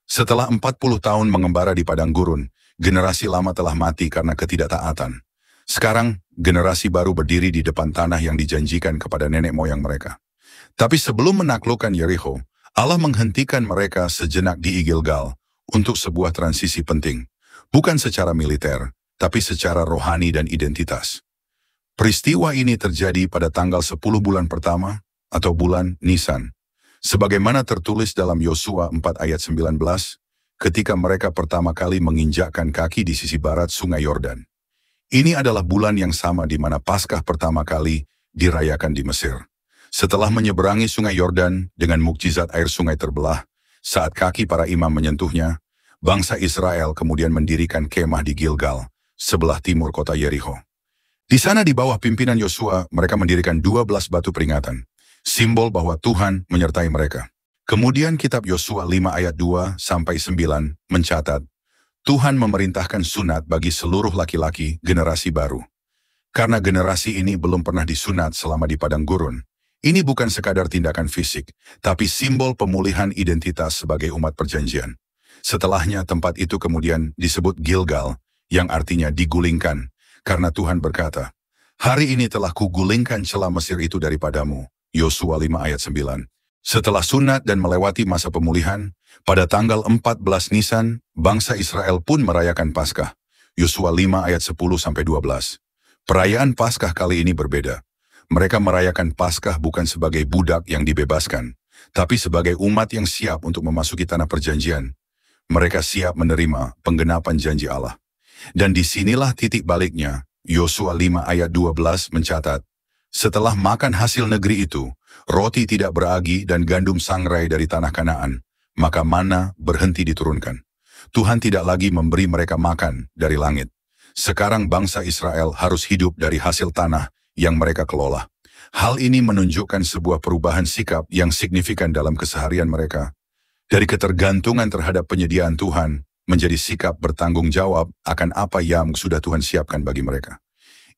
Setelah 40 tahun mengembara di padang gurun, generasi lama telah mati karena ketidaktaatan. Sekarang, generasi baru berdiri di depan tanah yang dijanjikan kepada nenek moyang mereka. Tapi sebelum menaklukkan Yeriko, Allah menghentikan mereka sejenak di Gilgal untuk sebuah transisi penting. Bukan secara militer, tapi secara rohani dan identitas. Peristiwa ini terjadi pada tanggal 10 bulan pertama atau bulan Nisan. Sebagaimana tertulis dalam Yosua 4 ayat 19, ketika mereka pertama kali menginjakkan kaki di sisi barat sungai Yordan. Ini adalah bulan yang sama di mana Paskah pertama kali dirayakan di Mesir. Setelah menyeberangi sungai Yordan dengan mukjizat air sungai terbelah, saat kaki para imam menyentuhnya, bangsa Israel kemudian mendirikan kemah di Gilgal, sebelah timur kota Yeriko. Di sana di bawah pimpinan Yosua, mereka mendirikan 12 batu peringatan, simbol bahwa Tuhan menyertai mereka. Kemudian kitab Yosua 5 ayat 2-9 mencatat, Tuhan memerintahkan sunat bagi seluruh laki-laki generasi baru. Karena generasi ini belum pernah disunat selama di padang gurun, ini bukan sekadar tindakan fisik, tapi simbol pemulihan identitas sebagai umat perjanjian. Setelahnya tempat itu kemudian disebut Gilgal, yang artinya digulingkan, karena Tuhan berkata, hari ini telah kugulingkan celah Mesir itu daripadamu. Yosua 5 ayat 9. Setelah sunat dan melewati masa pemulihan, pada tanggal 14 Nisan, bangsa Israel pun merayakan Paskah. Yosua 5 ayat 10-12. Perayaan Paskah kali ini berbeda. Mereka merayakan Paskah bukan sebagai budak yang dibebaskan, tapi sebagai umat yang siap untuk memasuki tanah perjanjian. Mereka siap menerima penggenapan janji Allah. Dan disinilah titik baliknya. Yosua 5 ayat 12 mencatat, setelah makan hasil negeri itu, roti tidak beragi dan gandum sangrai dari tanah Kanaan, maka mana berhenti diturunkan. Tuhan tidak lagi memberi mereka makan dari langit. Sekarang bangsa Israel harus hidup dari hasil tanah yang mereka kelola. Hal ini menunjukkan sebuah perubahan sikap yang signifikan dalam keseharian mereka. Dari ketergantungan terhadap penyediaan Tuhan, menjadi sikap bertanggung jawab akan apa yang sudah Tuhan siapkan bagi mereka.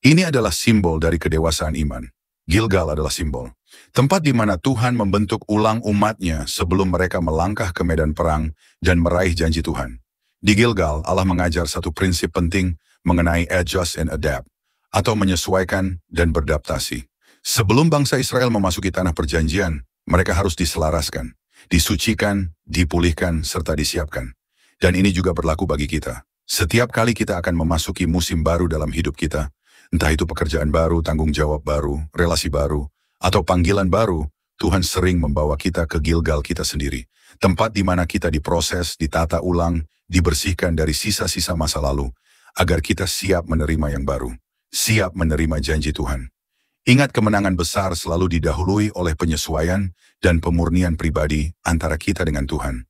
Ini adalah simbol dari kedewasaan iman. Gilgal adalah simbol. Tempat di mana Tuhan membentuk ulang umatnya sebelum mereka melangkah ke medan perang dan meraih janji Tuhan. Di Gilgal, Allah mengajar satu prinsip penting mengenai adjust and adapt, atau menyesuaikan dan beradaptasi. Sebelum bangsa Israel memasuki tanah perjanjian, mereka harus diselaraskan, disucikan, dipulihkan, serta disiapkan. Dan ini juga berlaku bagi kita. Setiap kali kita akan memasuki musim baru dalam hidup kita, entah itu pekerjaan baru, tanggung jawab baru, relasi baru, atau panggilan baru, Tuhan sering membawa kita ke Gilgal kita sendiri. Tempat di mana kita diproses, ditata ulang, dibersihkan dari sisa-sisa masa lalu, agar kita siap menerima yang baru, siap menerima janji Tuhan. Ingat, kemenangan besar selalu didahului oleh penyesuaian dan pemurnian pribadi antara kita dengan Tuhan.